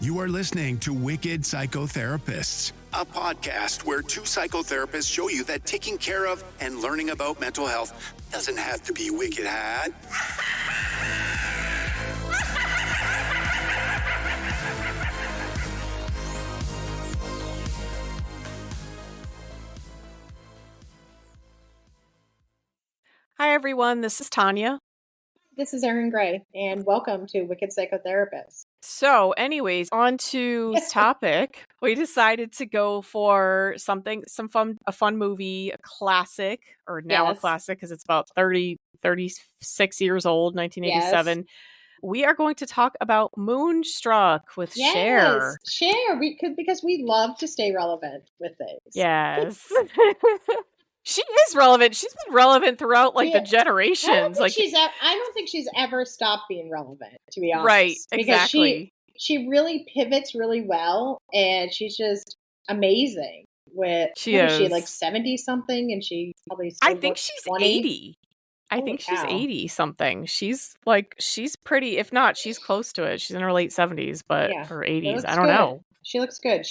You are listening to Wicked Psychotherapists, a podcast where two psychotherapists show you that taking care of and learning about mental health doesn't have to be wicked hot. Hi, everyone. This is Tanya. This is Erin Gray, and welcome to Wicked Psychotherapists. So, anyways, on to this topic. We decided to go for a fun movie, a classic, or now a classic because it's about 36 years old, 1987. Yes. We are going to talk about Moonstruck with Cher. Cher, because we love to stay relevant with things. Yes. She is relevant. She's been relevant throughout the generations. I don't think she's ever stopped being relevant, to be honest. Right, exactly. She really pivots really well, and she's just amazing. She 70 something, and she probably. I think she's 20. 80. I think she's 80 something. She's pretty. If not, she's close to it. She's in her late 70s, but her 80s. I don't know. She looks good.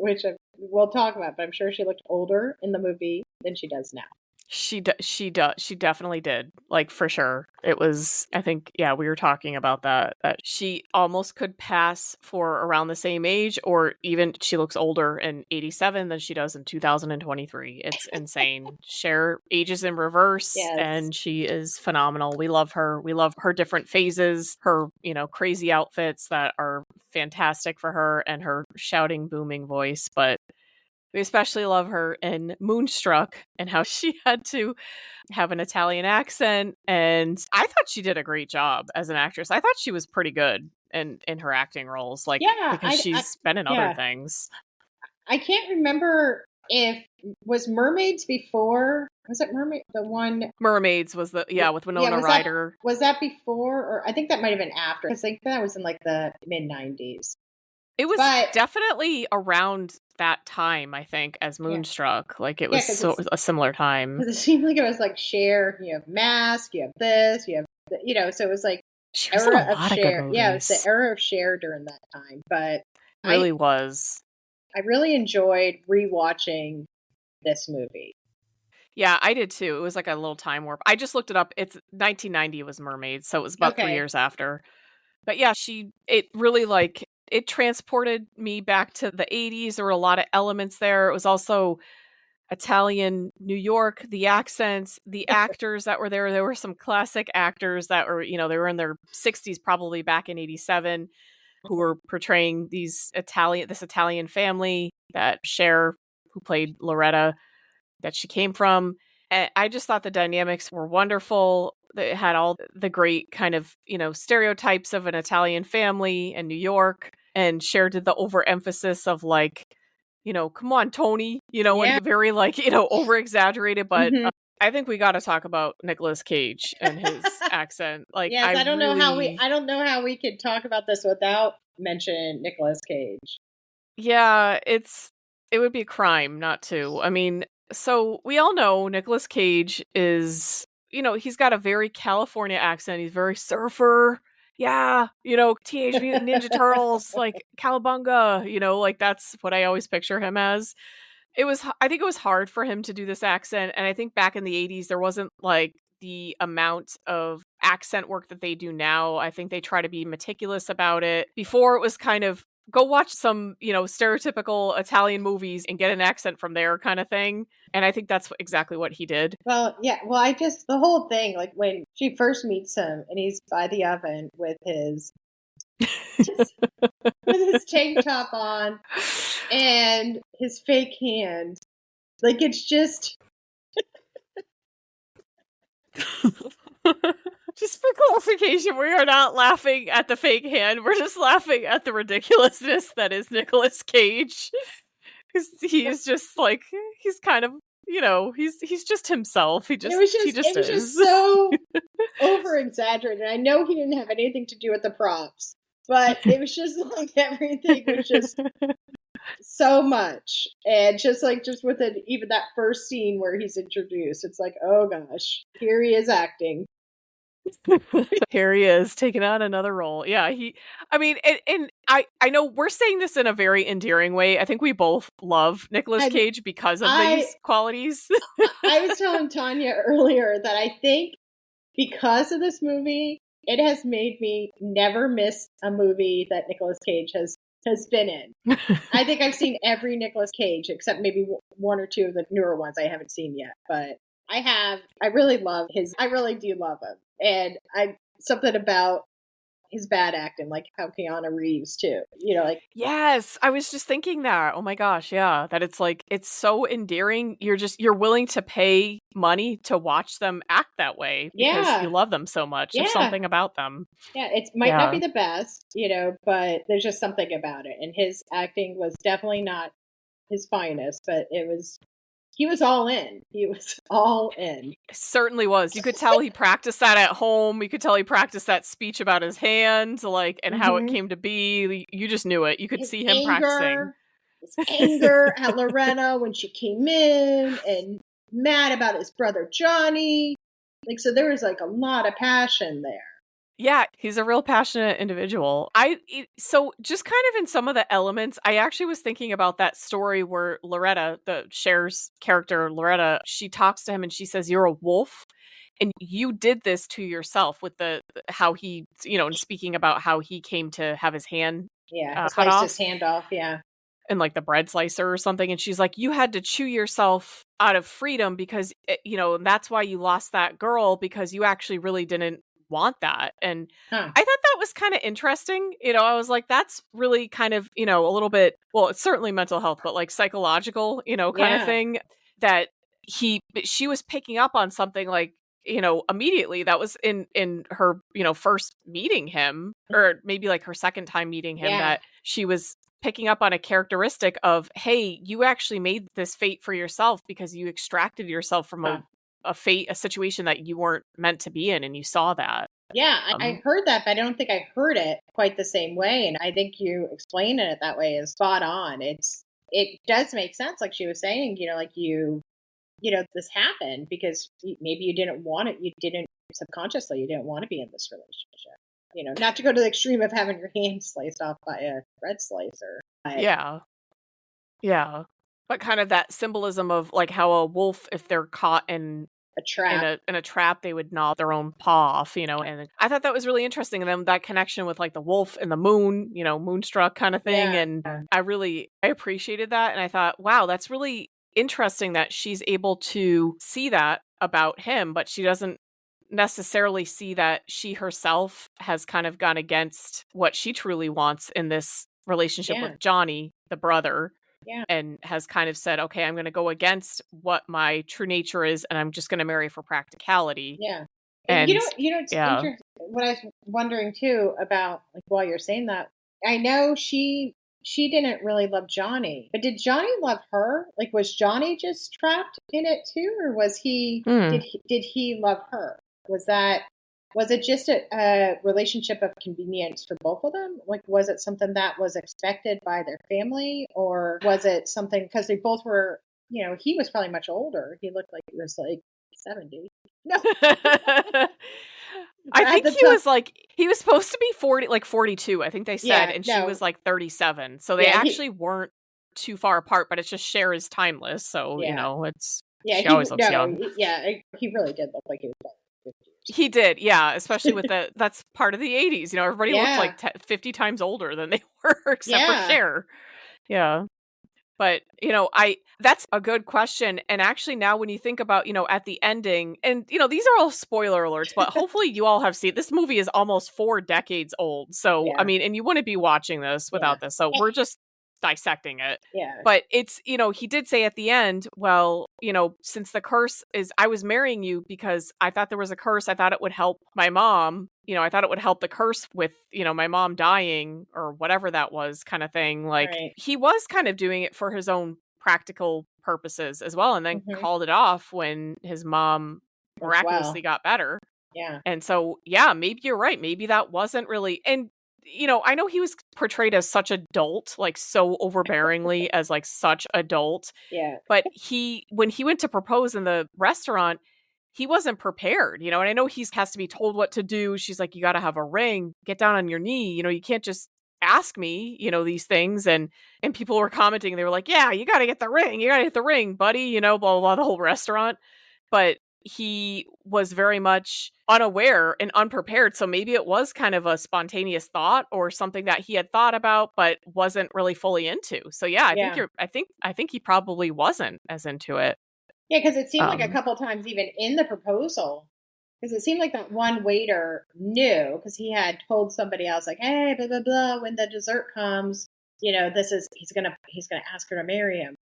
Which we'll talk about, but I'm sure she looked older in the movie than she does now. She definitely did, for sure. It was, I think, we were talking about that she almost could pass for around the same age, or even she looks older in 87 than she does in 2023. It's insane. Cher ages in reverse, and she is phenomenal. We love her. We love her different phases, her, crazy outfits that are fantastic for her, and her shouting, booming voice, but we especially love her in Moonstruck and how she had to have an Italian accent. And I thought she did a great job as an actress. I thought she was pretty good in her acting roles, because she's been in other things. I can't remember if was Mermaids before. Was it Mermaid? The one Mermaids was with Winona Ryder. Was that before, or I think that might have been after? Because I think that was in the mid 90s. It was definitely around that time, I think, as Moonstruck. It was a similar time. It seemed like it was Cher. You have Mask, you have this, you have so it was she was era of Cher. Yeah, it was the era of Cher during that time. But it really was. I really enjoyed rewatching this movie. Yeah, I did too. It was a little time warp. I just looked it up. It's 1990 was Mermaids, so it was about 3 years after. But yeah, it really it transported me back to the 80s. There were a lot of elements there. It was also Italian New York, the accents, the actors that were there. There were some classic actors that were, they were in their 60s, probably back in 87, who were portraying this Italian family that Cher, who played Loretta, that she came from. And I just thought the dynamics were wonderful. They had all the great kind of, stereotypes of an Italian family in New York. And Cher did the overemphasis of come on, Tony, and very over exaggerated. But I think we got to talk about Nicolas Cage and his accent. I don't know how we could talk about this without mentioning Nicolas Cage. Yeah, it would be a crime not to. I mean, so we all know Nicolas Cage is, he's got a very California accent. He's very surfer. Yeah, Teenage Mutant Ninja Turtles, Cowabunga, that's what I always picture him as. I think it was hard for him to do this accent. And I think back in the 80s, there wasn't the amount of accent work that they do now. I think they try to be meticulous about it. Before it was kind of, go watch some, stereotypical Italian movies and get an accent from there kind of thing. And I think that's exactly what he did. Well, yeah. Well, the whole thing, when she first meets him and he's by the oven with his tank top on and his fake hand, it's just... Just for clarification, we are not laughing at the fake hand. We're just laughing at the ridiculousness that is Nicolas Cage. He is just he's kind of, he's just himself. It was just so over exaggerated. I know he didn't have anything to do with the props, but it was just everything was just so much. And just with it, even that first scene where he's introduced, it's oh gosh, here he is acting. Here he is taking on another role. Yeah, I mean, and I know we're saying this in a very endearing way. I think we both love Nicolas Cage because of these qualities. I was telling Tanya earlier that I think because of this movie, it has made me never miss a movie that Nicolas Cage has been in. I think I've seen every Nicolas Cage except maybe one or two of the newer ones I haven't seen yet, but I really do love him. And something about his bad acting, like how Keanu Reeves too, Yes, I was just thinking that. Oh my gosh, yeah, that it's like, it's so endearing. You're willing to pay money to watch them act that way because you love them so much. There's something about them. Yeah, it might not be the best, but there's just something about it. And his acting was definitely not his finest, but he was all in. He was all in. It certainly was. You could tell he practiced that at home. You could tell he practiced that speech about his hand, and how it came to be. You just knew it. You could see him practicing. His anger at Lorena when she came in, and mad about his brother Johnny. So there was a lot of passion there. Yeah, he's a real passionate individual. So just kind of in some of the elements, I actually was thinking about that story where Loretta, the Cher's character, Loretta, she talks to him and she says, "You're a wolf and you did this to yourself," with how he, and speaking about how he came to have his hand cut off. His hand off, yeah. And the bread slicer or something. And she's like, "You had to chew yourself out of freedom because, and that's why you lost that girl, because you actually really didn't want that." And I thought that was kind of interesting. I was like, that's really kind of, a little bit, well, it's certainly mental health, but psychological, kind of thing, that she was picking up on something immediately that was in her, first meeting him, or maybe her second time meeting him, that she was picking up on a characteristic of, hey, you actually made this fate for yourself because you extracted yourself from a situation that you weren't meant to be in, and you saw that. Yeah, I heard that, but I don't think I heard it quite the same way, and I think you explaining it that way is spot on. It does make sense, like she was saying, this happened because maybe you didn't want it, you didn't subconsciously, you didn't want to be in this relationship. Not to go to the extreme of having your hand sliced off by a bread slicer. Yeah. But kind of that symbolism of how a wolf, if they're caught in a trap, in a trap, they would gnaw their own paw off, and I thought that was really interesting. And then that connection with the wolf and the moon, Moonstruck kind of thing. Yeah. And I appreciated that. And I thought, wow, that's really interesting that she's able to see that about him, but she doesn't necessarily see that she herself has kind of gone against what she truly wants in this relationship with Johnny, the brother. Yeah. And has kind of said, okay, I'm going to go against what my true nature is, and I'm just going to marry for practicality. Yeah. And what I was wondering too about, while you're saying that, I know she didn't really love Johnny, but did Johnny love her? Was Johnny just trapped in it too, or was he? Did he love her? Was it just a relationship of convenience for both of them? Was it something that was expected by their family, or was it something because they both were, he was probably much older. He looked like he was 70. No. I think he was supposed to be 40, 42, I think they said, and she was 37. So they actually weren't too far apart, but it's just Cher is timeless. So, she always looks young. Yeah, he really did look like he was 50. He did, yeah, especially with that's part of the 80s. Everybody looked 50 times older than they were, except for Cher. Yeah. But, that's a good question. And actually now when you think about, at the ending, and, these are all spoiler alerts, but hopefully you all have seen, this movie is almost 4 decades old. So, I mean, and you wouldn't be watching this without this. So we're just dissecting it. Yeah. But it's, he did say at the end, well, since the curse is, I was marrying you because I thought there was a curse. I thought it would help my mom. I thought it would help the curse with, my mom dying or whatever that was, kind of thing. Right. He was kind of doing it for his own practical purposes as well. And then called it off when his mom miraculously got better. Yeah. And so, maybe you're right. Maybe that wasn't really, and I know he was portrayed as such adult, so overbearingly as such adult. Yeah. But when he went to propose in the restaurant, he wasn't prepared, and I know he has to be told what to do. She's like, you got to have a ring, get down on your knee. You can't just ask me, these things. And people were commenting. They were like, yeah, you got to get the ring. You got to get the ring, buddy, blah, blah, blah, the whole restaurant. But he was very much unaware and unprepared. So maybe it was kind of a spontaneous thought or something that he had thought about, but wasn't really fully into. So yeah, I think he probably wasn't as into it. Yeah, because it seemed like a couple times even in the proposal, because it seemed like that one waiter knew, because he had told somebody else, like, hey, blah blah blah, when the dessert comes, he's gonna ask her to marry him.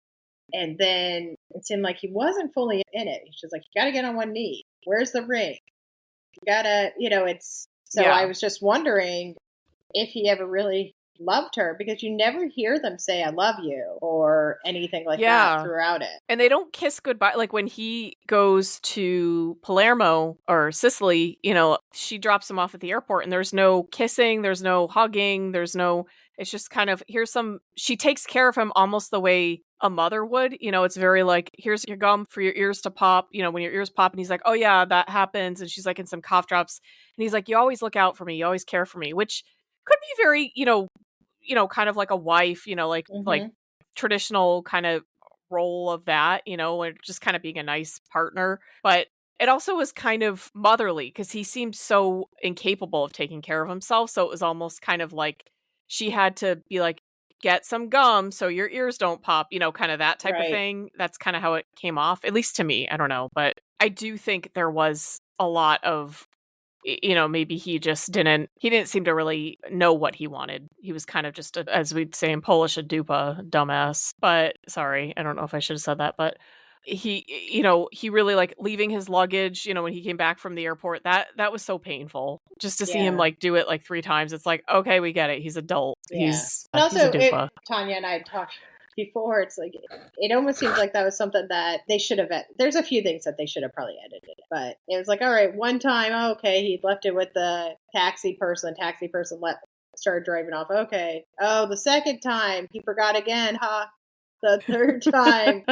And then it seemed like he wasn't fully in it. He's just like, you gotta get on one knee. Where's the ring? You gotta, I was just wondering if he ever really loved her, because you never hear them say I love you or anything like that throughout it. And they don't kiss goodbye. Like when he goes to Palermo or Sicily, she drops him off at the airport and there's no kissing, there's no hugging, it's just kind of, she takes care of him almost the way a mother would. It's very like, here's your gum for your ears to pop, when your ears pop. And he's like, oh yeah, that happens. And she's like, in some cough drops. And he's like, you always look out for me. You always care for me, which could be very, kind of like a wife, like traditional kind of role of that, or just kind of being a nice partner. But it also was kind of motherly because he seemed so incapable of taking care of himself. So it was almost kind of like she had to be like, get some gum so your ears don't pop, kind of that type of thing. That's kind of how it came off, at least to me. I don't know. But I do think there was a lot of, maybe he didn't seem to really know what he wanted. He was kind of just, as we'd say in Polish, a dupa, dumbass. But sorry, I don't know if I should have said that, but he really like leaving his luggage, when he came back from the airport, that was so painful just to see him like do it like 3 times. It's like, okay, we get it. He's adult. Yeah. He's also, a dupa. Tanya and I talked before, it's like, it almost seems like that was something that they should have, there's a few things that they should have probably edited, but it was like, all right, one time, okay, he left it with the taxi person started driving off, okay. Oh, the second time, he forgot again, the third time,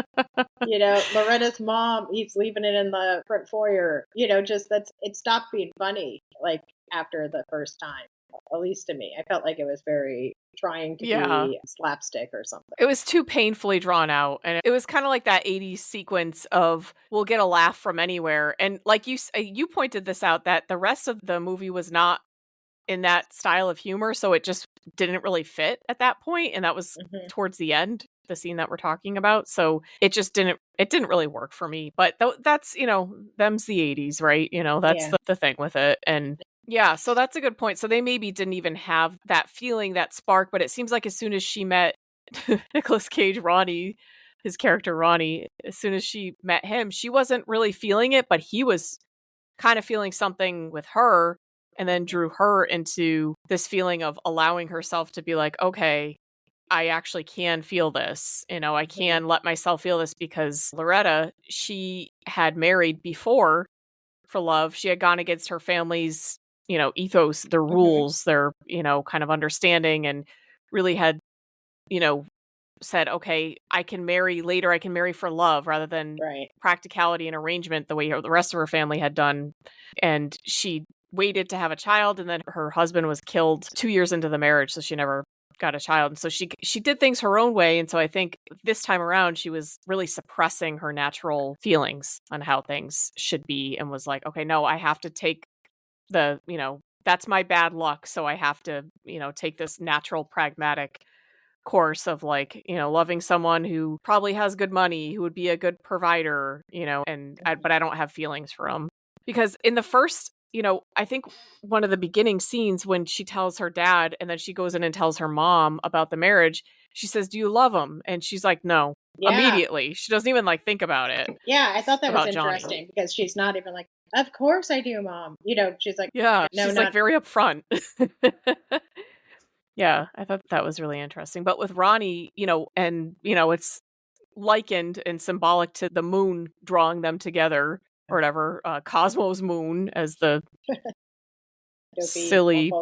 Loretta's mom, he's leaving it in the front foyer, it stopped being funny, like, after the first time. At least to me, I felt like it was very trying to be slapstick or something. It was too painfully drawn out, and it was kind of like that 80s sequence of we'll get a laugh from anywhere. And like you pointed this out, that the rest of the movie was not in that style of humor, so it just didn't really fit at that point, and that was towards the end, the scene that we're talking about. So it just didn't really work for me. But that's them's the 80s, right? That's the thing with it. And yeah, so that's a good point. So they maybe didn't even have that feeling, that spark, but it seems like as soon as she met Nicolas Cage, Ronnie, his character Ronnie, as soon as she met him, she wasn't really feeling it, but he was kind of feeling something with her, and then drew her into this feeling of allowing herself to be like, okay, I actually can feel this. I can let myself feel this, because Loretta, she had married before for love. She had gone against her family's ethos, their rules, their, kind of understanding, and really had, said, okay, I can marry later. I can marry for love rather than practicality and arrangement the way the rest of her family had done. And she waited to have a child, and then her husband was killed 2 years into the marriage. So she never got a child. And so she did things her own way. And so I think this time around, she was really suppressing her natural feelings on how things should be, and was like, okay, no, I have to take that's my bad luck. So I have to, take this natural, pragmatic course of like, loving someone who probably has good money, who would be a good provider, but I don't have feelings for him. Because in the first, I think one of the beginning scenes when she tells her dad, and then she goes in and tells her mom about the marriage, she says, do you love him? And she's like, no. Immediately. She doesn't even like think about it. Yeah, I thought that was interesting, Johnny. Because she's not even like, of course I do, Mom. She's like, yeah, no, she's like very upfront. Yeah, I thought that was really interesting. But with Ronnie, and it's likened and symbolic to the moon drawing them together, or whatever, Cosmo's moon, as the silly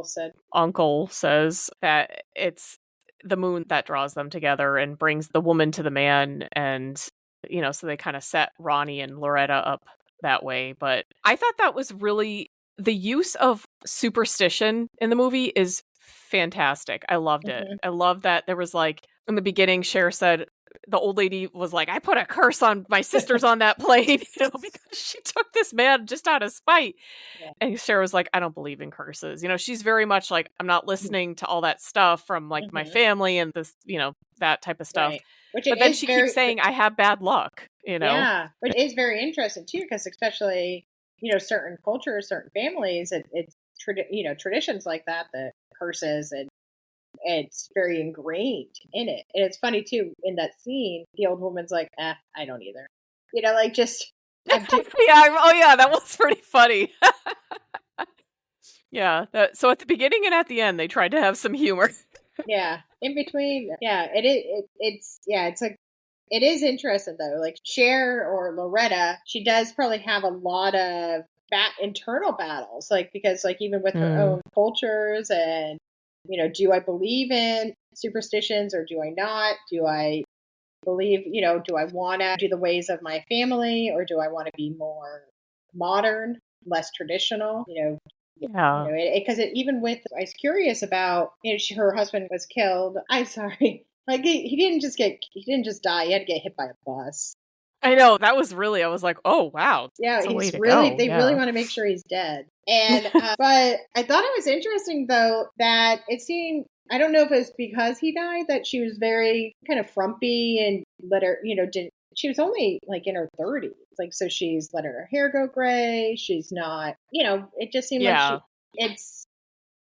uncle says, that it's the moon that draws them together and brings the woman to the man. And, so they kind of set Ronnie and Loretta up that way. But I thought that was really, the use of superstition in the movie is fantastic. I loved it. I love that there was like, in the beginning, Cher said, the old lady was like, I put a curse on my sisters on that plane, because she took this man just out of spite. Yeah. And Cher was like, I don't believe in curses. She's very much like, I'm not listening to all that stuff from like my family and this, that type of stuff. Right. Which but then she keeps saying, I have bad luck, Yeah, but it is very interesting too, because especially, certain cultures, certain families, it's traditions like that, the curses, and it's very ingrained in it. And it's funny too, in that scene, the old woman's like, I don't either. Like just. Yeah, oh yeah, that was pretty funny. Yeah, so at the beginning and at the end, they tried to have some humor. Yeah, in between, yeah, it's like, it is interesting though. Like Cher or Loretta, she does probably have a lot of internal battles, like because like even with her own cultures, and do I believe in superstitions or do I not? Do I believe, do I want to do the ways of my family, or do I want to be more modern, less traditional? Yeah. Because even with, I was curious about, her husband was killed. I'm sorry. Like he didn't just die. He had to get hit by a bus. I know, that was really, I was like, oh wow. Yeah, he's really, they really want to make sure he's dead. And, but I thought it was interesting though, that it seemed, I don't know if it's because he died, that she was very kind of frumpy and let her, she was only like in her 30s. Like, so she's let her hair go gray. She's not, it just seemed like it's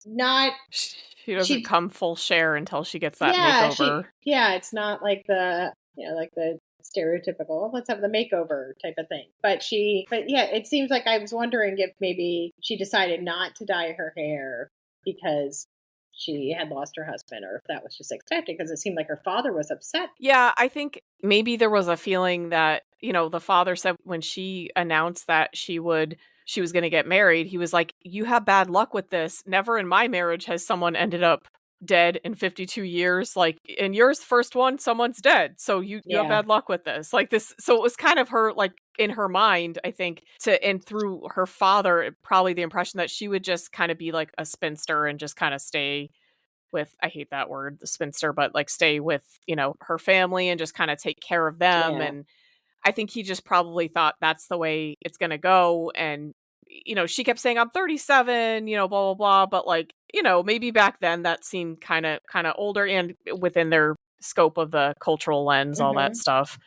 not. She doesn't come full Cher until she gets that makeover. It's not like the, like the stereotypical, let's have the makeover type of thing. But it seems like, I was wondering if maybe she decided not to dye her hair because she had lost her husband, or if that was just expected, because it seemed like her father was upset. Yeah, I think maybe there was a feeling that, the father said when she announced that she was going to get married, he was like, you have bad luck with this. Never in my marriage has someone ended up dead in 52 years. Like, in yours, first one, someone's dead. So you have bad luck with this. Like this. So it was kind of her, like, in her mind, I think, and through her father, probably the impression that she would just kind of be like a spinster and just kind of stay with, I hate that word, the spinster, but like stay with, her family and just kind of take care of them. Yeah. And I think he just probably thought that's the way it's going to go. And, she kept saying, I'm 37, blah, blah, blah. But like, maybe back then that seemed kind of older and within their scope of the cultural lens, all that stuff.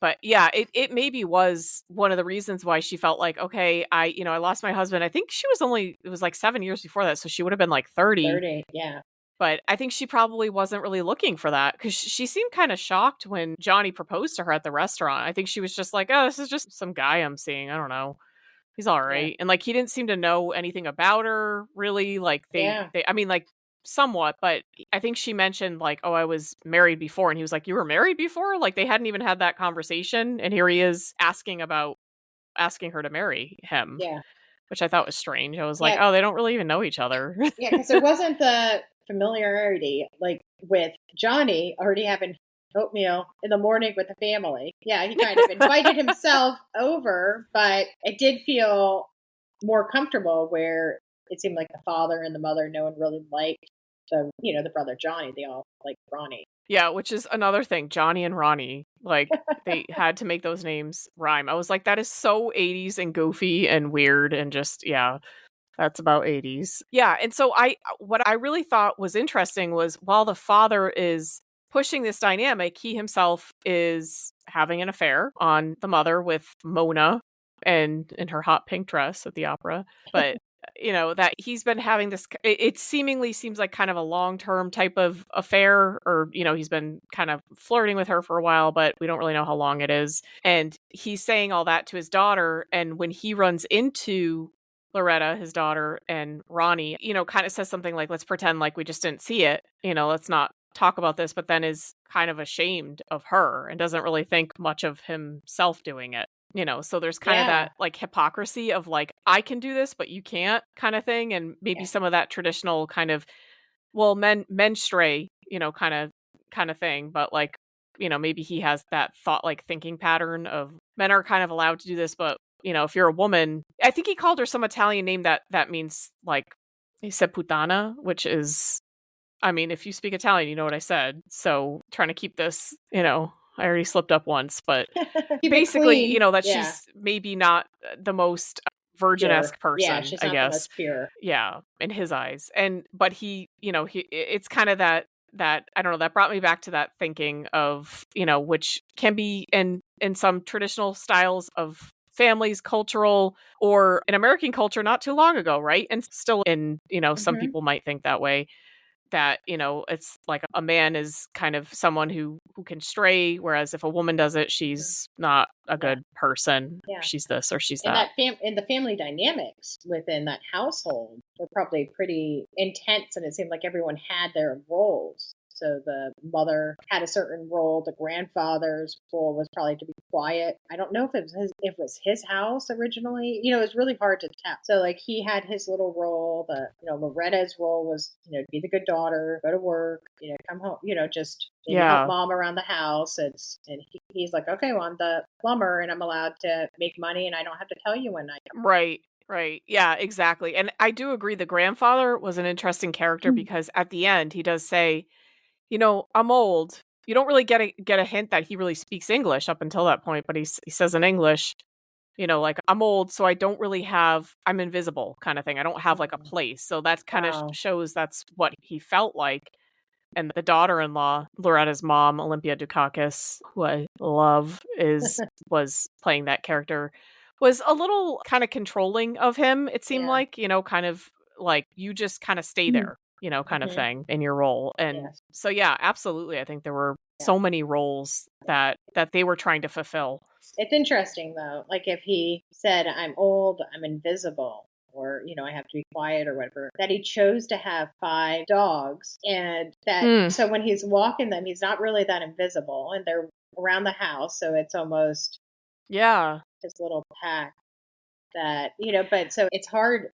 But yeah, it maybe was one of the reasons why she felt like, okay, I lost my husband. I think it was like 7 years before that. So she would have been like 30. 30, yeah. But I think she probably wasn't really looking for that, because she seemed kind of shocked when Johnny proposed to her at the restaurant. I think she was just like, oh, this is just some guy I'm seeing. I don't know. He's all right. Yeah. And like, he didn't seem to know anything about her really. Like they I mean, like somewhat, but I think she mentioned like, oh, I was married before. And he was like, you were married before? Like they hadn't even had that conversation. And here he is asking her to marry him. Yeah. Which I thought was strange. I was like, oh, they don't really even know each other. Yeah, because there wasn't the familiarity like with Johnny already having oatmeal in the morning with the family. Yeah, he kind of invited himself over, but it did feel more comfortable where it seemed like the father and the mother, no one really liked the brother Johnny. They all liked Ronnie. Yeah, which is another thing. Johnny and Ronnie, like they had to make those names rhyme. I was like, that is so 80s and goofy and weird and just, yeah. That's about 80s. Yeah. And so what I really thought was interesting was, while the father is pushing this dynamic, he himself is having an affair on the mother with Mona and in her hot pink dress at the opera. But, that he's been having this, it seemingly seems like kind of a long-term type of affair, or, he's been kind of flirting with her for a while, but we don't really know how long it is. And he's saying all that to his daughter. And when he runs into Loretta, his daughter, and Ronnie, kind of says something like, let's pretend like we just didn't see it. Let's not talk about this, but then is kind of ashamed of her and doesn't really think much of himself doing it. So there's kind of that like hypocrisy of like, I can do this, but you can't kind of thing. And maybe some of that traditional kind of, well, men stray, kind of thing. But like, maybe he has that thought, like thinking pattern of men are kind of allowed to do this, but if you're a woman, I think he called her some Italian name that means like, he said putana, which is, I mean, if you speak Italian, you know what I said. So trying to keep this, I already slipped up once, but basically, that she's maybe not the most virgin-esque person, she's I not guess. the most pure. Yeah, in his eyes. But he, it's kind of that I don't know, that brought me back to that thinking of, which can be in some traditional styles of families, cultural, or in American culture not too long ago, right? And still in, some people might think that way, that, it's like a man is kind of someone who can stray, whereas if a woman does it, she's not a good person. She's this or she's that. And the family dynamics within that household were probably pretty intense, and it seemed like everyone had their roles. So the mother had a certain role. The grandfather's role was probably to be quiet. I don't know if it was his house originally. It was really hard to tell. So like he had his little role. Loretta's role was, to be the good daughter, go to work, come home, just help mom around the house. And he's like, okay, well, I'm the plumber and I'm allowed to make money and I don't have to tell you when I come. Right. Yeah, exactly. And I do agree the grandfather was an interesting character because at the end he does say, I'm old. You don't really get a hint that he really speaks English up until that point, but he says in English, like, I'm old, so I don't really I'm invisible kind of thing. I don't have like a place. So that kind of shows that's what he felt like. And the daughter-in-law, Loretta's mom, Olympia Dukakis, who I love, was playing that character, was a little kind of controlling of him. It seemed like, kind of like, you just kind of stay there. Kind of thing in your role. And so, yeah, absolutely. I think there were so many roles that they were trying to fulfill. It's interesting, though. Like if he said, I'm old, I'm invisible, or, I have to be quiet or whatever, that he chose to have 5 dogs. And that, so when he's walking them, he's not really that invisible and they're around the house. So it's almost his little pack that, but so it's hard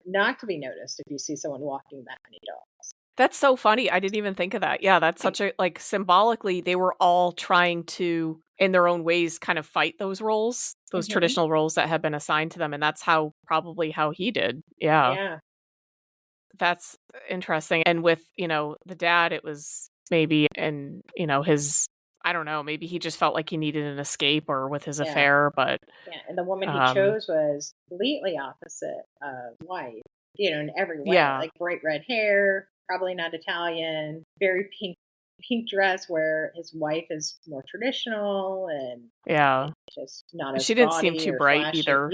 not to be noticed if you see someone walking that many dogs. That's so funny. I didn't even think of that. Yeah, that's such a, like, symbolically, they were all trying to, in their own ways, kind of fight those roles, those traditional roles that had been assigned to them. And that's probably how he did. Yeah. That's interesting. And with, the dad, it was maybe, and, his, I don't know, maybe he just felt like he needed an escape or with his affair, but. Yeah, and the woman he chose was completely opposite of wife, in every way. Like bright red hair, probably not Italian, very pink dress, where his wife is more traditional and just not as she didn't seem too bright flashy. either.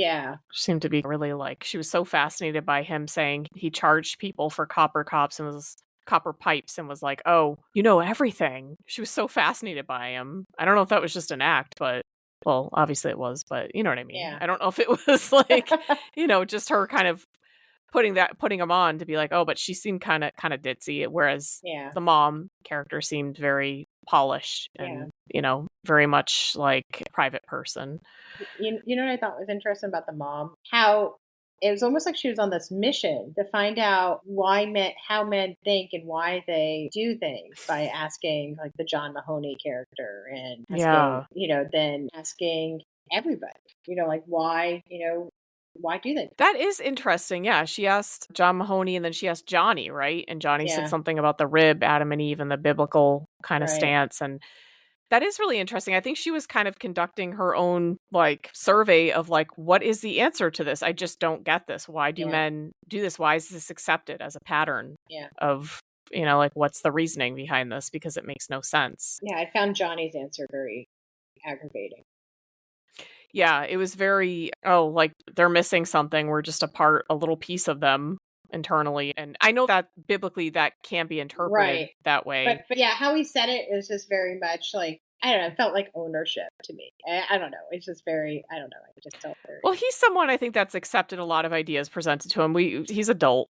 She seemed to be really like, she was so fascinated by him saying he charged people for copper pipes and was like, oh, you know everything. She was so fascinated by him. I don't know if that was just an act, but, well, obviously it was, but you know what I mean? I don't know if it was like, just her kind of putting him on to be like, oh, but she seemed kind of ditzy, whereas the mom character seemed very polished and, very much like a private person. You know what I thought was interesting about the mom? How it was almost like she was on this mission to find out how men think and why they do things by asking like the John Mahoney character and asking, then asking everybody, like why do they? That is interesting. Yeah. She asked John Mahoney and then she asked Johnny, right? And Johnny said something about the rib, Adam and Eve, and the biblical kind of stance. And that is really interesting. I think she was kind of conducting her own like survey of like, what is the answer to this? I just don't get this. Why do men do this? Why is this accepted as a pattern of, like, what's the reasoning behind this? Because it makes no sense. Yeah. I found Johnny's answer very aggravating. Yeah, it was very, like they're missing something. We're just a little piece of them internally. And I know that biblically that can be interpreted that way. But yeah, how he said it is just very much like, I don't know, it felt like ownership to me. I don't know. It's just very, I don't know. It just felt very. Well, he's someone I think that's accepted a lot of ideas presented to him. He's adult,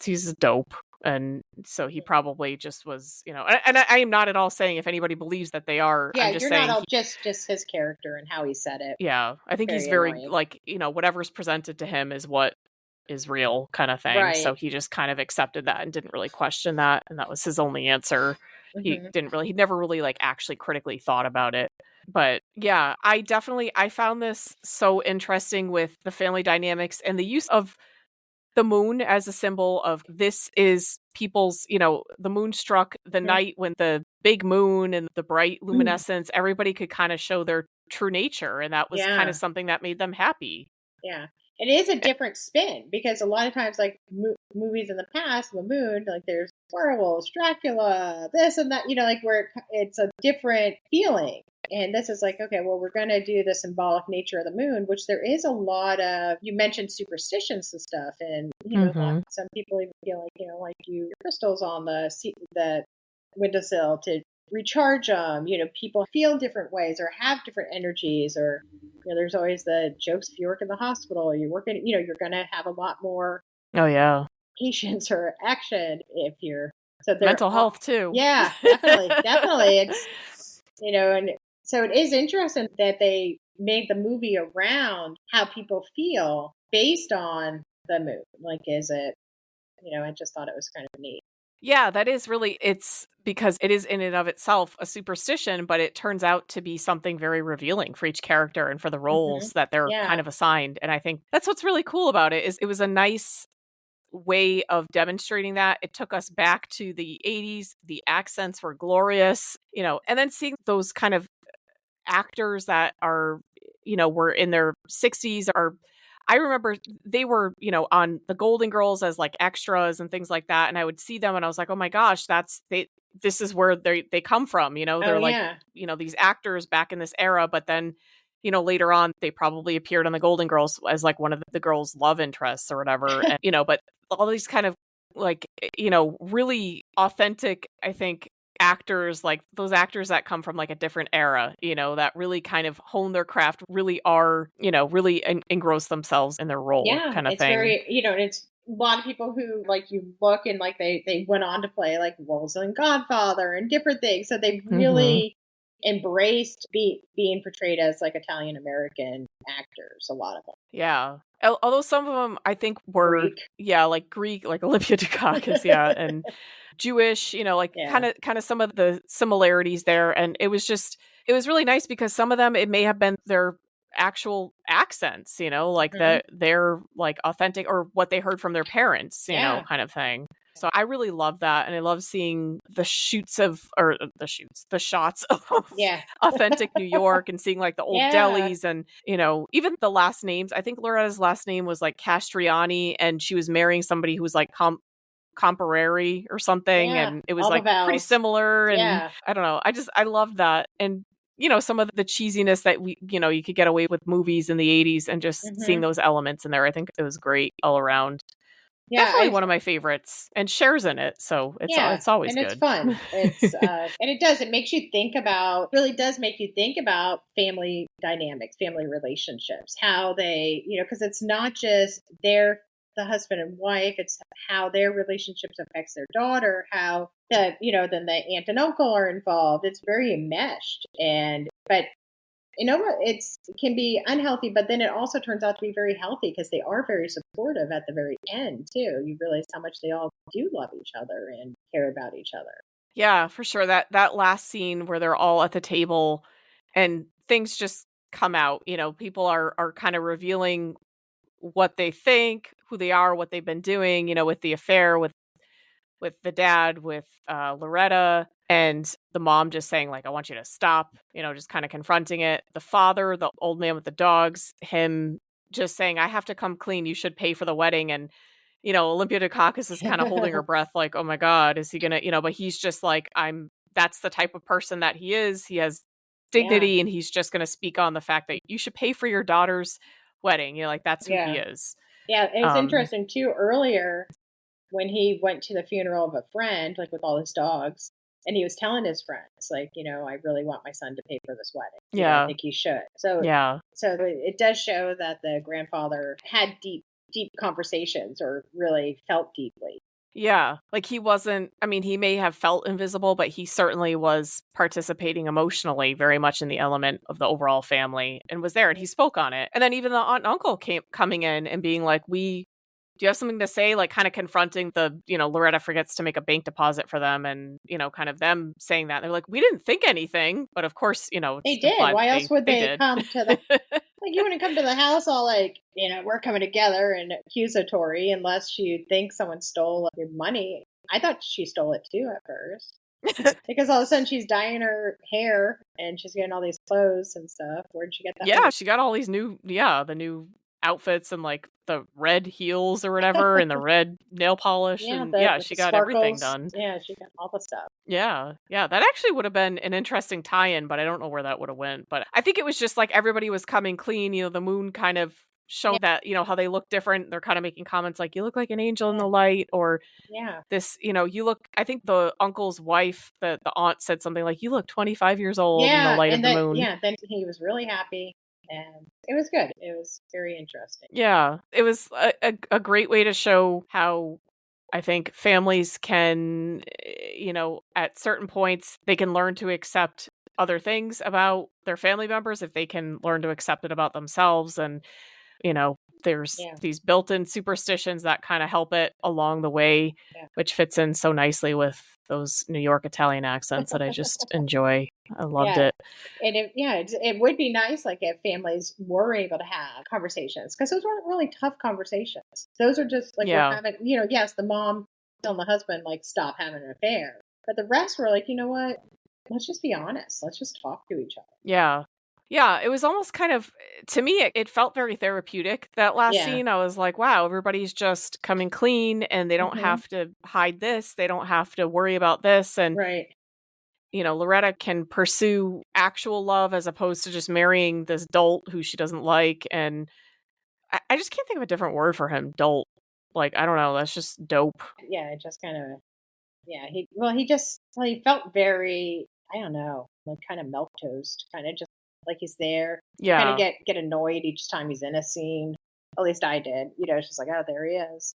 he's dope. And so he probably just was, and I am not at all saying if anybody believes that they are. Yeah, I'm just you're saying not all just his character and how he said it. Yeah, I think he's very annoying. Like, whatever's presented to him is what is real kind of thing. Right. So he just kind of accepted that and didn't really question that. And that was his only answer. He never really like actually critically thought about it. But yeah, I found this so interesting with the family dynamics and the use of the moon as a symbol of this is people's, the moonstruck, the night when the big moon and the bright luminescence, everybody could kind of show their true nature. And that was kind of something that made them happy. Yeah. It is a different spin because a lot of times, like movies in the past, the moon, like there's werewolves, Dracula, this and that, like where it's a different feeling. And this is like, okay, well, we're going to do the symbolic nature of the moon, which there is a lot of, you mentioned superstitions and stuff. And, some people even feel like, like you crystals on the windowsill to recharge them. People feel different ways or have different energies, or there's always the jokes if you work in the hospital, you're working, you're going to have a lot more patience or action if you're mental health too. Yeah, definitely. It's and so it is interesting that they made the movie around how people feel based on the moon. Like, is it, I just thought it was kind of neat. Yeah, that is really, it's because it is in and of itself a superstition, but it turns out to be something very revealing for each character and for the roles that they're kind of assigned. And I think that's what's really cool about it, is it was a nice way of demonstrating that. It took us back to the 80s. The accents were glorious, and then seeing those kind of actors that are, were in their 60s, or I remember they were, on the Golden Girls as like extras and things like that. And I would see them and I was like, oh my gosh, this is where they come from. They're these actors back in this era. But then, later on, they probably appeared on the Golden Girls as like one of the girls' love interests or whatever. And, but all these kind of like, really authentic, I think, actors, like those actors that come from like a different era, that really kind of hone their craft, really are, really engross themselves in their role, kind of it's thing. Very, it's a lot of people who like you look and like they went on to play like roles in Godfather and different things. So they really embraced being portrayed as like Italian American actors, a lot of them. Yeah. Although some of them I think were Greek, like Olivia Dukakis, and Jewish, kind of some of the similarities there. And it was really nice because some of them, it may have been their actual accents, like they're like authentic or what they heard from their parents, kind of thing. So I really love that. And I love seeing the shots of authentic New York and seeing like the old delis and, even the last names. I think Loretta's last name was like Castriani and she was marrying somebody who was like Compareri or something. And it was like pretty similar. And I don't know. I love that. And, some of the cheesiness that we, you could get away with movies in the 80s and just seeing those elements in there. I think it was great all around. Yeah, definitely one of my favorites, and Cher's in it, so it's always good. It's fun. It's and it makes you think about, really does make you think about family dynamics, family relationships, how they, because it's not just the husband and wife, it's how their relationships affects their daughter, how then the aunt and uncle are involved. It's very enmeshed, but it can be unhealthy, but then it also turns out to be very healthy because they are very supportive at the very end too. You realize how much they all do love each other and care about each other. Yeah, for sure. That last scene where they're all at the table and things just come out, people are kind of revealing what they think, who they are, what they've been doing, with the affair with the dad, with Loretta, and the mom just saying like, I want you to stop, just kind of confronting it. The father, the old man with the dogs, him just saying, I have to come clean. You should pay for the wedding. And, Olympia Dukakis is kind of holding her breath like, oh my God, is he going to, but he's just like, that's the type of person that he is. He has dignity and he's just going to speak on the fact that you should pay for your daughter's wedding. Like that's who he is. Yeah. It was interesting too, earlier when he went to the funeral of a friend, like with all his dogs, and he was telling his friends, like, I really want my son to pay for this wedding. I think he should. So, so it does show that the grandfather had deep conversations or really felt deeply. Yeah. Like he wasn't, he may have felt invisible, but he certainly was participating emotionally very much in the element of the overall family and was there and he spoke on it. And then even the aunt and uncle coming in and being like, we do you have something to say? Like kind of confronting the, Loretta forgets to make a bank deposit for them and, kind of them saying that. They're like, we didn't think anything. But of course, they it's did. implied Why else would they did. come to the, like, you wouldn't come to the house all like, we're coming together and accusatory unless you think someone stole your money. I thought she stole it too at first. Because all of a sudden she's dyeing her hair and she's getting all these clothes and stuff. Where'd she get that? Yeah, she got all these new, the new outfits and like the red heels or whatever and the red nail polish. Yeah, and she got sparkles. everything done. Yeah, she got all the stuff. Yeah. That actually would have been an interesting tie-in, but I don't know where that would have went. But I think it was just like everybody was coming clean. The moon kind of showed that, how they look different. They're kind of making comments like, you look like an angel in the light, or this, you look, I think the uncle's wife, the aunt said something like, you look 25 years old in the light of the moon. Yeah, then he was really happy. And it was good. It was very interesting. Yeah, it was a great way to show how I think families can, at certain points, they can learn to accept other things about their family members if they can learn to accept it about themselves. And, there's these built-in superstitions that kind of help it along the way, which fits in so nicely with those New York Italian accents that I just enjoy. I loved it. And it would be nice, like, if families were able to have conversations, because those weren't really tough conversations. Those are just like, we're having, yes, the mom telling the husband, like, stop having an affair. But the rest were like, you know what? Let's just be honest. Let's just talk to each other. Yeah. Yeah, it was almost kind of, to me, it felt very therapeutic, that last scene. I was like, wow, everybody's just coming clean and they don't have to hide this. They don't have to worry about this. And, Loretta can pursue actual love as opposed to just marrying this dolt who she doesn't like. And I just can't think of a different word for him, dolt. Like, I don't know, that's just dope. Yeah, it just kind of, he felt very, I don't know, like kind of milquetoast, kind of just like he's there. Yeah. Kind of get annoyed each time he's in a scene. At least I did. It's just like, oh, there he is.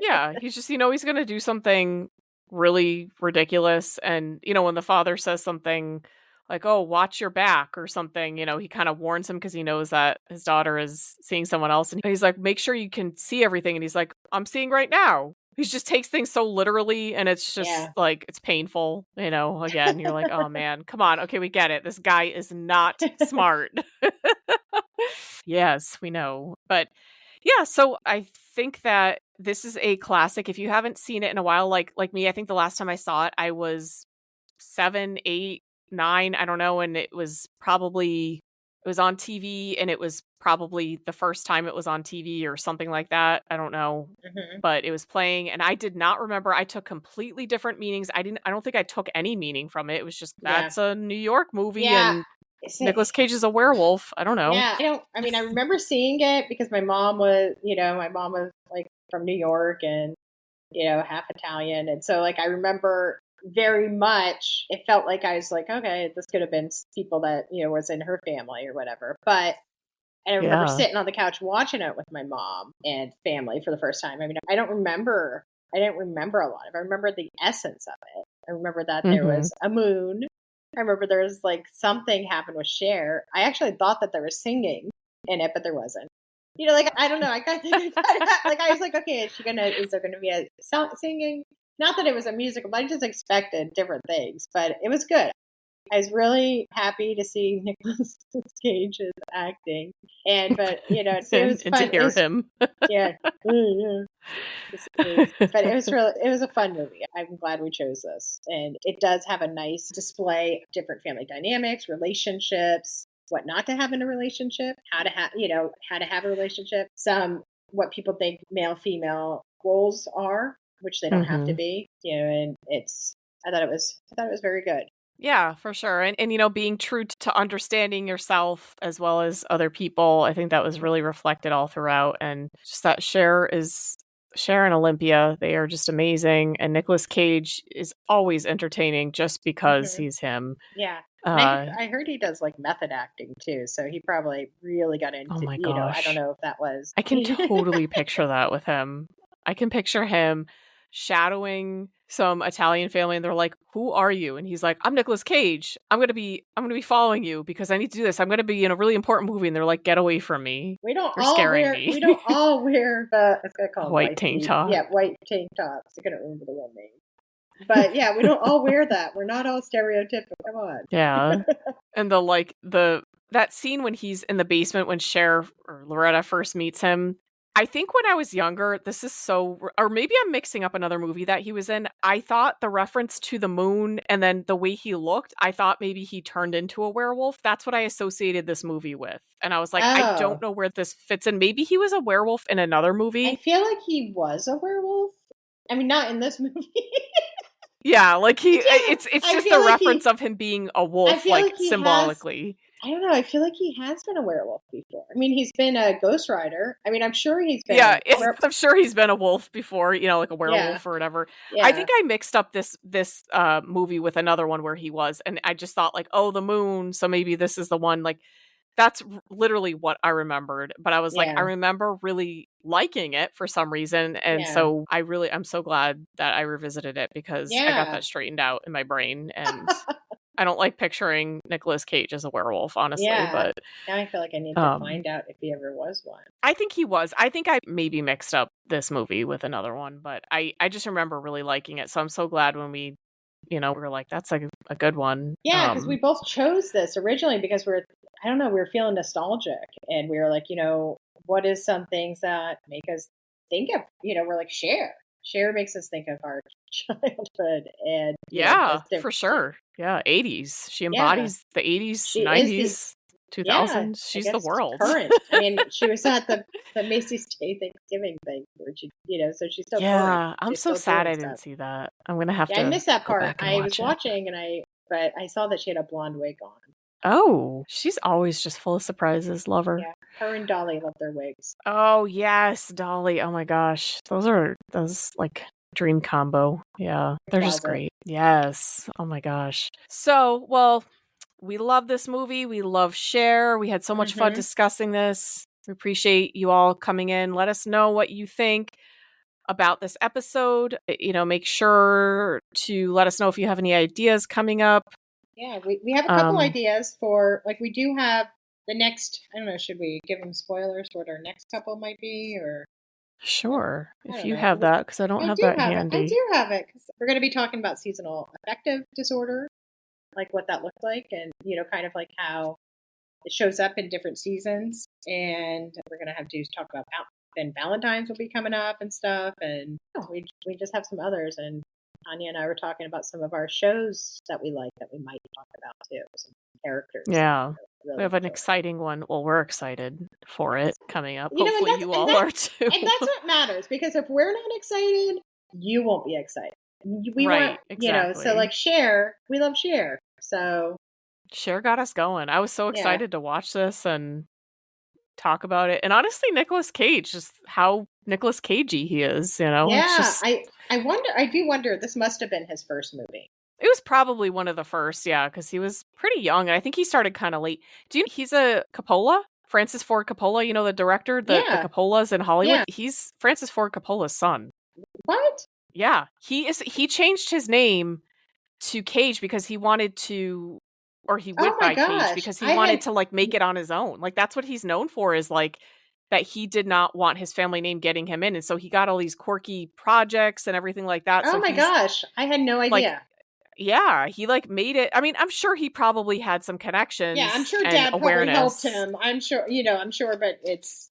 Yeah, he's just, he's going to do something really ridiculous. And, when the father says something like, oh, watch your back or something, he kind of warns him because he knows that his daughter is seeing someone else. And he's like, make sure you can see everything. And he's like, I'm seeing right now. He just takes things so literally, and it's just like, it's painful, again, you're like, oh man, come on. Okay, we get it. This guy is not smart. Yes, we know. But yeah, so I think that this is a classic. If you haven't seen it in a while, like me, I think the last time I saw it, I was 7, 8, 9, I don't know. And it was on TV, and it was probably the first time it was on TV or something like that. I don't know, but it was playing, and I did not remember. I took completely different meanings. I don't think I took any meaning from it. It was just, that's a New York movie, and Nicolas Cage is a werewolf. I don't know. Yeah, I remember seeing it because my mom was like from New York and, half Italian. And so like, I remember very much, it felt like I was like, okay, this could have been people that, was in her family or whatever. And I remember sitting on the couch watching it with my mom and family for the first time. I didn't remember a lot of it. I remember the essence of it. I remember that there was a moon. I remember there was like something happened with Cher. I actually thought that there was singing in it, but there wasn't. Like, I don't know. I kind of like, I was like, okay, is there going to be a singing? Not that it was a musical, but I just expected different things. But it was good. I was really happy to see Nicolas Cage's acting, but it was fun. To hear him. Yeah. But it was a fun movie. I'm glad we chose this, and it does have a nice display of different family dynamics, relationships, what not to have in a relationship, how to have a relationship, what people think male female roles are, which they don't have to be, and I thought it was very good. Yeah, for sure. And being true to understanding yourself as well as other people, I think that was really reflected all throughout. And just that Cher and Olympia, they are just amazing. And Nicolas Cage is always entertaining just because he's him. Yeah. I heard he does like method acting too. So he probably really got into, oh my gosh. I don't know if that was. I can totally picture that with him. I can picture him shadowing some Italian family, and they're like, "Who are you?" And he's like, "I'm Nicolas Cage. I'm gonna be following you because I need to do this. I'm gonna be in a really important movie." And they're like, "Get away from me. We don't You're all scaring wear me." we don't all wear the I was gonna call them white tank top. Yeah, white tank tops. I couldn't remember the one name. But yeah, we don't all wear that. We're not all stereotypical. Come on. Yeah. And that scene when he's in the basement when Cher or Loretta first meets him. I think when I was younger, this is so, or maybe I'm mixing up another movie that he was in. I thought the reference to the moon and then the way he looked, I thought maybe he turned into a werewolf. That's what I associated this movie with. And I was like, I don't know where this fits in. Maybe he was a werewolf in another movie. I feel like he was a werewolf. I mean, not in this movie. Yeah, like it's just the reference of him being a wolf, like symbolically. I don't know. I feel like he has been a werewolf before. I mean, he's been a Ghost Rider. I mean, I'm sure he's been. Yeah, I'm sure he's been a wolf before, like a werewolf or whatever. Yeah. I think I mixed up this movie with another one where he was, and I just thought like, oh, the moon. So maybe this is the one. Like, that's literally what I remembered. But I was like, I remember really liking it for some reason, and so I'm so glad that I revisited it because I got that straightened out in my brain and. I don't like picturing Nicolas Cage as a werewolf, honestly, but now I feel like I need to find out if he ever was one. I think he was. I think I maybe mixed up this movie with another one, but I just remember really liking it. So I'm so glad when we were like, that's like a good one. Yeah, because we both chose this originally because we were feeling nostalgic and we were like, what is some things that make us think of, we're like Cher. Cher makes us think of our childhood and for sure. Yeah, 80s. She embodies the 80s, 90s, 2000s. She's the world. Current. I mean, she was at the Macy's Day Thanksgiving thing where she, so she's still current. Yeah, I'm so sad I didn't see that. I'm going to have to. I missed that part. I was watching but I saw that she had a blonde wig on. Oh, she's always just full of surprises. Love her. Yeah, her and Dolly love their wigs. Oh, yes, Dolly. Oh my gosh. Those like dream combo. Yeah, they're just great. Yes. Oh my gosh. So, well, we love this movie. We love Cher. We had so much fun discussing this. We appreciate you all coming in. Let us know what you think about this episode. Make sure to let us know if you have any ideas coming up. Yeah, we have a couple ideas for, like, we do have the next, I don't know, should we give them spoilers for what our next couple might be, or? Sure, if you have that, because I don't have that handy. I do have it, because we're going to be talking about seasonal affective disorder, like what that looked like, and, kind of like how it shows up in different seasons, and we're going to have to talk about, then Valentine's will be coming up and stuff, and we just have some others, and Tanya and I were talking about some of our shows that we like that we might talk about too. Some characters. Yeah. Really we have an exciting one. Well, we're excited for it coming up. Hopefully you all are too. And that's what matters, because if we're not excited, you won't be excited. We right, exactly. So like Cher, we love Cher. So Cher got us going. I was so excited to watch this and talk about it. And honestly, Nicolas Cage, just how Nicolas Cagey he is, Yeah, I do wonder, this must have been his first movie. It was probably one of the first, because he was pretty young. I think he started kind of late. Do you know he's a Coppola? Francis Ford Coppola, the director, the Coppolas in Hollywood? Yeah. He's Francis Ford Coppola's son. What? Yeah. He changed his name to Cage because he wanted to, or he went by Cage because he wanted to like make it on his own. Like that's what he's known for, is like that he did not want his family name getting him in. And so he got all these quirky projects and everything like that. Oh my gosh. I had no idea. He like made it. I mean, I'm sure he probably had some connections. Yeah, I'm sure Dad probably helped him. I'm sure, but that's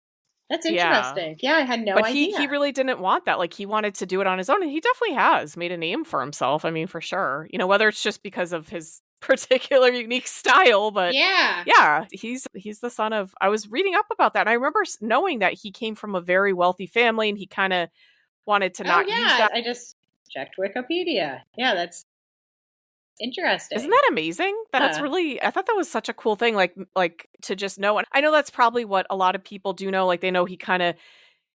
interesting. Yeah, I had no idea. But he really didn't want that. Like he wanted to do it on his own, and he definitely has made a name for himself. I mean, for sure. Whether it's just because of his particular unique style, but he's the son of, I was reading up about that, and I remember knowing that he came from a very wealthy family, and he kind of wanted to not use that. I just checked Wikipedia. Yeah, that's interesting. Isn't that amazing? That's really, I thought that was such a cool thing, like to just know. And I know that's probably what a lot of people do know. Like they know he kind of,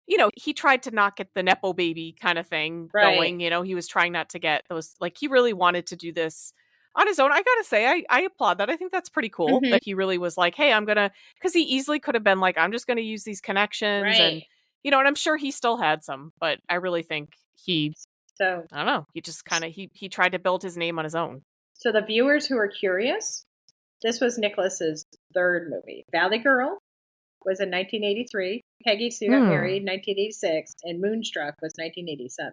he tried to not get the Nepo baby kind of thing going. He was trying not to get those, like he really wanted to do this on his own. I gotta say, I applaud that. I think that's pretty cool that he really was like, hey, because he easily could have been like, I'm just gonna use these connections, and and I'm sure he still had some, but I really think he So I don't know. He just kind of he tried to build his name on his own. So the viewers who are curious, this was Nicholas's third movie. Valley Girl was in 1983. Peggy Sue Got Married, 1986, and Moonstruck was 1987.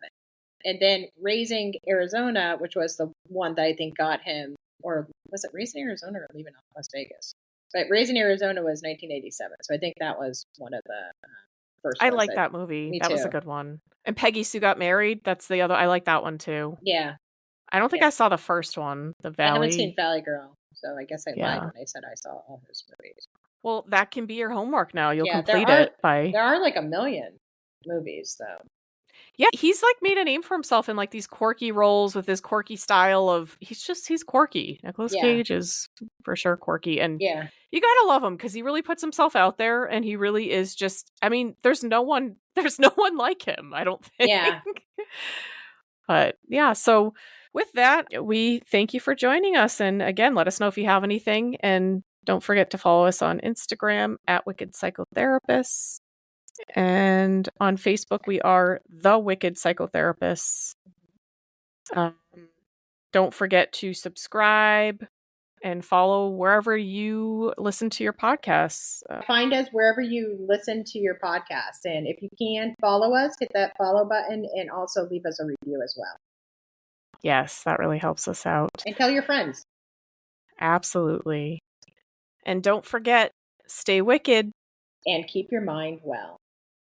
And then Raising Arizona, which was the one that I think got him, or was it Raising Arizona or Leaving Las Vegas? But Raising Arizona was 1987, so I think that was one of the first. I like that movie. That was a good one. And Peggy Sue Got Married. That's the other. I like that one too. Yeah. I don't think I saw the first one, The Valley. I haven't seen Valley Girl, so I guess I lied when I said I saw all his movies. Well, that can be your homework now. You'll complete it by... There are like a million movies, though. Yeah, he's like made a name for himself in like these quirky roles with his quirky style of... He's quirky. Nicolas Cage is for sure quirky. And you gotta love him because he really puts himself out there and he really is just... I mean, there's no one like him, I don't think. Yeah. But yeah, so... With that, we thank you for joining us. And again, let us know if you have anything. And don't forget to follow us on Instagram at Wicked Psychotherapists. And on Facebook, we are The Wicked Psychotherapists. Don't forget to subscribe and follow wherever you listen to your podcasts. Find us wherever you listen to your podcast. And if you can, follow us, hit that follow button, and also leave us a review as well. Yes, that really helps us out. And tell your friends. Absolutely. And don't forget, stay wicked. And keep your mind well.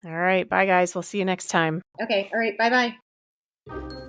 All right. Bye, guys. We'll see you next time. Okay. All right. Bye-bye.